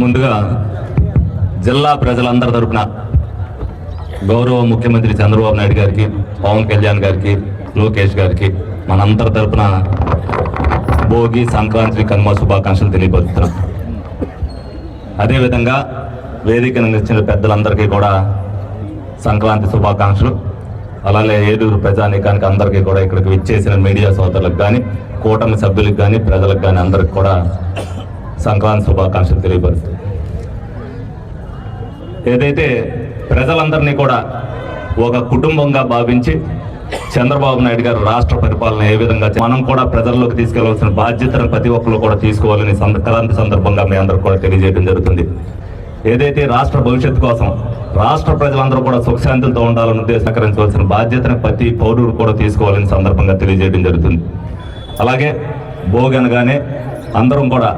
ముందుగా జిల్లా ప్రజలందరి తరపున గౌరవ ముఖ్యమంత్రి చంద్రబాబు నాయుడు గారికి, పవన్ కళ్యాణ్ గారికి, లోకేష్ గారికి మనందరి తరపున భోగి, సంక్రాంతి, కనుమ శుభాకాంక్షలు తెలియపరుస్తున్నాం. అదేవిధంగా వేదికను ఇచ్చిన పెద్దలందరికీ కూడా సంక్రాంతి శుభాకాంక్షలు. అలాగే ఏలూరు ప్రజానీకానికి అందరికీ కూడా ఇక్కడికి విచ్చేసిన మీడియా సోదరులకు కానీ, కూటమి సభ్యులకు కానీ, ప్రజలకు కానీ అందరికి కూడా సంక్రాంతి శుభాకాంక్షలు తెలియపరుస్తుంది. ఏదైతే ప్రజలందరినీ కూడా ఒక కుటుంబంగా భావించి చంద్రబాబు నాయుడు గారు రాష్ట్ర పరిపాలన ఏ విధంగా మనం కూడా ప్రజల్లోకి తీసుకెళ్లవలసిన బాధ్యతను ప్రతి ఒక్కరు కూడా తీసుకోవాలని సంక్రాంతి సందర్భంగా మీ అందరూ కూడా తెలియజేయడం జరుగుతుంది. ఏదైతే రాష్ట్ర భవిష్యత్తు కోసం రాష్ట్ర ప్రజలందరూ కూడా సుఖశాంతులతో ఉండాలని ఉద్దేశించవలసిన బాధ్యతను ప్రతి పౌరుడు కూడా తీసుకోవాలని సందర్భంగా తెలియజేయడం జరుగుతుంది. అలాగే భోగి అనగానే అందరం కూడా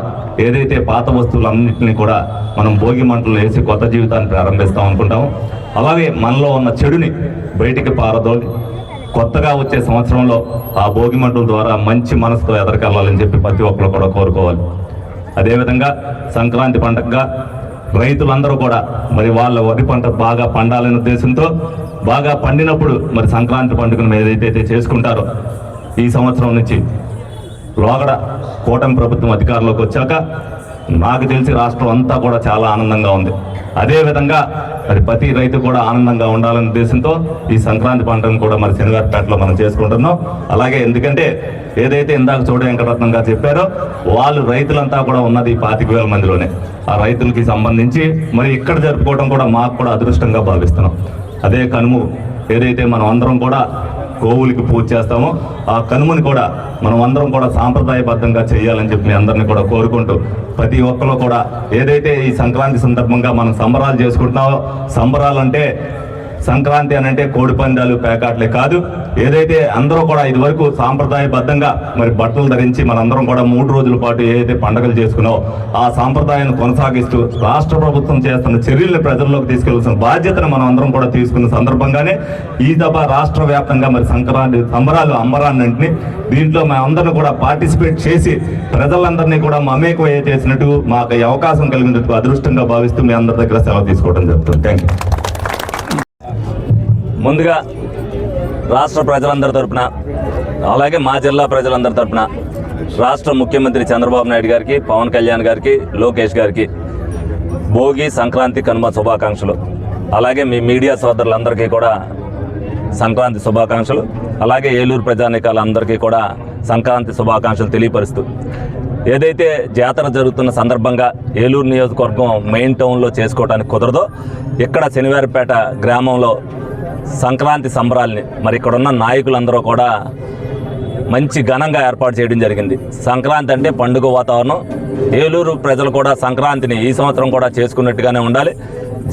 ఏదైతే పాత వస్తువులన్నింటినీ కూడా మనం భోగి మంటలు వేసి కొత్త జీవితాన్ని ప్రారంభిస్తాం అనుకుంటాము. అలాగే మనలో ఉన్న చెడుని బయటికి పారదోలి కొత్తగా వచ్చే సంవత్సరంలో ఆ భోగి మంటల ద్వారా మంచి మనసుతో ఎదరికెళ్ళాలని చెప్పి ప్రతి ఒక్కరు కూడా కోరుకోవాలి. అదేవిధంగా సంక్రాంతి పండుగగా రైతులందరూ కూడా మరి వాళ్ళ వరి పంట బాగా పండాలనే ఉద్దేశంతో బాగా పండినప్పుడు మరి సంక్రాంతి పండుగను ఏదైతే చేసుకుంటారో ఈ సంవత్సరం నుంచి లోగడ కూటమి ప్రభుత్వం అధికారంలోకి వచ్చాక నాకు తెలిసి రాష్ట్రం అంతా కూడా చాలా ఆనందంగా ఉంది. అదేవిధంగా మరి ప్రతి రైతు కూడా ఆనందంగా ఉండాలనే ఉద్దేశంతో ఈ సంక్రాంతి పండుగను కూడా మరి శనివారపేటలో మనం చేసుకుంటున్నాం. అలాగే ఎందుకంటే ఏదైతే ఇందాక చోడ వెంకటరత్నం గారు చెప్పారో వాళ్ళు రైతులంతా కూడా ఉన్నది 25,000 మందిలోనే. ఆ రైతులకి సంబంధించి మరి ఇక్కడ జరుపుకోవడం కూడా మాకు కూడా అదృష్టంగా భావిస్తున్నాం. అదే కనుమ ఏదైతే మనం అందరం కూడా గోవులకి పూజ చేస్తామో ఆ కనుమని కూడా మనం అందరం కూడా సాంప్రదాయబద్ధంగా చేయాలని చెప్పి మీ అందరినీ కూడా కోరుకుంటూ ప్రతి ఒక్కరు కూడా ఏదైతే ఈ సంక్రాంతి సందర్భంగా మనం సంబరాలు చేసుకుంటున్నామో సంబరాలంటే సంక్రాంతి అని అంటే కోడి పందాలు, పేకాట్లే కాదు. ఏదైతే అందరూ కూడా ఇదివరకు సాంప్రదాయబద్ధంగా మరి బట్టలు ధరించి మనందరం కూడా 3 రోజుల పాటు ఏదైతే పండుగలు చేసుకున్నామో ఆ సాంప్రదాయాన్ని కొనసాగిస్తూ రాష్ట్ర ప్రభుత్వం చేస్తున్న చర్యల్ని ప్రజల్లోకి తీసుకెళ్లాల్సిన బాధ్యతను మనం అందరం కూడా తీసుకున్న సందర్భంగానే ఈ దఫా రాష్ట్ర వ్యాప్తంగా మరి సంక్రాంతి సంబరాలు అంబరాన్నింటినీ దీంట్లో మేము అందరినీ కూడా పార్టిసిపేట్ చేసి ప్రజలందరినీ కూడా మమేకం చేసినట్టు మాకు ఈ అవకాశం కలిగినట్టు అదృష్టంగా భావిస్తూ మీ అందరి దగ్గర సెలవు తీసుకోవడం జరుగుతుంది. Thank you. ముందుగా రాష్ట్ర ప్రజలందరి తరపున అలాగే మా జిల్లా ప్రజలందరి తరపున రాష్ట్ర ముఖ్యమంత్రి చంద్రబాబు నాయుడు గారికి, పవన్ కళ్యాణ్ గారికి, లోకేష్ గారికి భోగి, సంక్రాంతి, కనుమ శుభాకాంక్షలు. అలాగే మీ మీడియా సోదరులందరికీ కూడా సంక్రాంతి శుభాకాంక్షలు. అలాగే ఏలూరు ప్రజానీకాలందరికీ కూడా సంక్రాంతి శుభాకాంక్షలు తెలియపరుస్తూ ఏదైతే జాతర జరుగుతున్న సందర్భంగా ఏలూరు నియోజకవర్గం మెయిన్ టౌన్లో చేసుకోవడానికి కుదరదో ఇక్కడ శనివారపేట గ్రామంలో సంక్రాంతి సంబరాల్ని మరి ఇక్కడ ఉన్న నాయకులందరూ కూడా మంచి ఘనంగా ఏర్పాటు చేయడం జరిగింది. సంక్రాంతి అంటే పండుగ వాతావరణం. ఏలూరు ప్రజలు కూడా సంక్రాంతిని ఈ సంవత్సరం కూడా చేసుకున్నట్టుగానే ఉండాలి.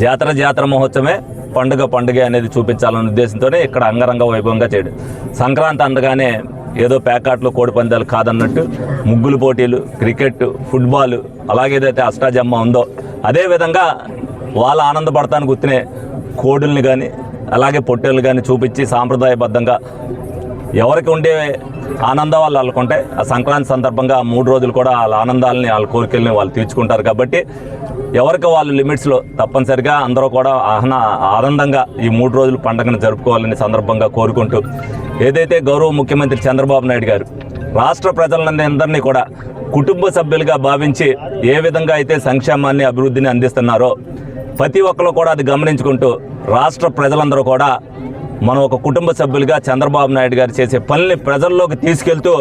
జాతర మహోత్సవమే, పండుగ అనేది చూపించాలనే ఉద్దేశంతోనే ఇక్కడ అంగరంగ వైభవంగా చేయడం. సంక్రాంతి అనగానే ఏదో ప్యాకాట్లు, కోడి పందాలు కాదన్నట్టు ముగ్గులు పోటీలు, క్రికెట్, ఫుట్బాల్, అలాగే ఏదైతే అష్టాజమ్మ ఉందో అదేవిధంగా వాళ్ళ ఆనందపడతానికి గుర్తునే కోడుల్ని కానీ అలాగే పొట్టేళ్ళు కానీ చూపించి సాంప్రదాయబద్ధంగా ఎవరికి ఉండే ఆనందం వాళ్ళకుంటే ఆ సంక్రాంతి సందర్భంగా 3 రోజులు కూడా వాళ్ళ ఆనందాలని, వాళ్ళ కోరికల్ని వాళ్ళు తీర్చుకుంటారు. కాబట్టి ఎవరికి వాళ్ళు లిమిట్స్లో తప్పనిసరిగా అందరూ కూడా ఆనందంగా ఈ 3 రోజులు పండుగను జరుపుకోవాలని సందర్భంగా కోరుకుంటూ ఏదైతే గౌరవ ముఖ్యమంత్రి చంద్రబాబు నాయుడు గారు రాష్ట్ర ప్రజలందరినీ కూడా కుటుంబ సభ్యులుగా భావించి ఏ విధంగా అయితే సంక్షేమాన్ని, అభివృద్ధిని అందిస్తున్నారో ప్రతి ఒక్కరు కూడా అది గమనించుకుంటూ రాష్ట్ర ప్రజలందరూ కూడా మనం ఒక కుటుంబ సభ్యులుగా చంద్రబాబు నాయుడు గారు చేసే పనుల్ని ప్రజల్లోకి తీసుకెళ్తూ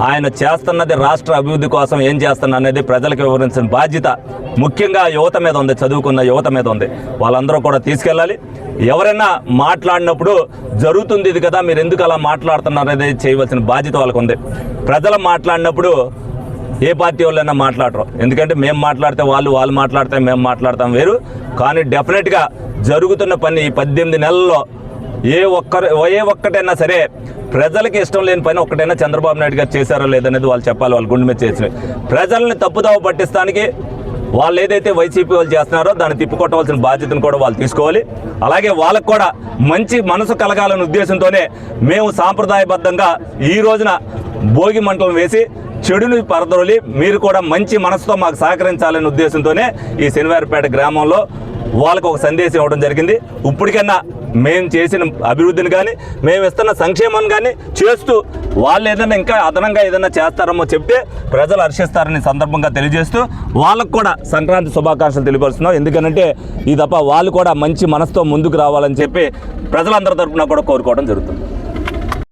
ఆయన చేస్తున్నది రాష్ట్ర అభివృద్ధి కోసం ఏం చేస్తున్నా అనేది ప్రజలకు వివరించిన బాధ్యత ముఖ్యంగా యువత మీద ఉంది, చదువుకున్న యువత మీద ఉంది. వాళ్ళందరూ కూడా తీసుకెళ్ళాలి. ఎవరైనా మాట్లాడినప్పుడు జరుగుతుంది ఇది కదా, మీరు ఎందుకు అలా మాట్లాడుతున్నారు అనేది చేయవలసిన బాధ్యత వాళ్ళకు ఉంది. ప్రజలు మాట్లాడినప్పుడు ఏ పార్టీ వాళ్ళైనా మాట్లాడరు. ఎందుకంటే మేము మాట్లాడితే వాళ్ళు మాట్లాడితే మేము మాట్లాడతాం వేరు. కానీ డెఫినెట్గా జరుగుతున్న పని ఈ 18 నెలల్లో ఏ ఒక్కటైనా సరే ప్రజలకి ఇష్టం లేని పని ఒక్కటైనా చంద్రబాబు నాయుడు గారు చేశారో లేదనేది వాళ్ళు చెప్పాలి. వాళ్ళు గుండె మీద చేసిన ప్రజల్ని తప్పుదోవ పట్టిస్తానికి వాళ్ళు ఏదైతే వైసీపీ వాళ్ళు చేస్తున్నారో దాన్ని తిప్పుకొట్టవలసిన బాధ్యతను కూడా వాళ్ళు తీసుకోవాలి. అలాగే వాళ్ళకు కూడా మంచి మనసు కలగాలనే ఉద్దేశంతోనే మేము సాంప్రదాయబద్ధంగా ఈ రోజున భోగి మంటలు వేసి చెడుని పరదొలి మీరు కూడా మంచి మనసుతో మాకు సహకరించాలనే ఉద్దేశంతోనే ఈ శనివారపేట గ్రామంలో వాళ్ళకు ఒక సందేశం ఇవ్వడం జరిగింది. ఇప్పటికన్నా మేము చేసిన అభివృద్ధిని కానీ మేము ఇస్తున్న సంక్షేమాన్ని కానీ చేస్తూ వాళ్ళు ఏదైనా ఇంకా అదనంగా ఏదైనా చేస్తారమో చెప్తే ప్రజలు హర్షిస్తారని సందర్భంగా తెలియజేస్తూ వాళ్ళకు కూడా సంక్రాంతి శుభాకాంక్షలు తెలియపరుస్తున్నాం. ఎందుకనంటే ఈ తప్ప వాళ్ళు కూడా మంచి మనసుతో ముందుకు రావాలని చెప్పి ప్రజలందరి తరపున కూడా కోరుకోవడం జరుగుతుంది.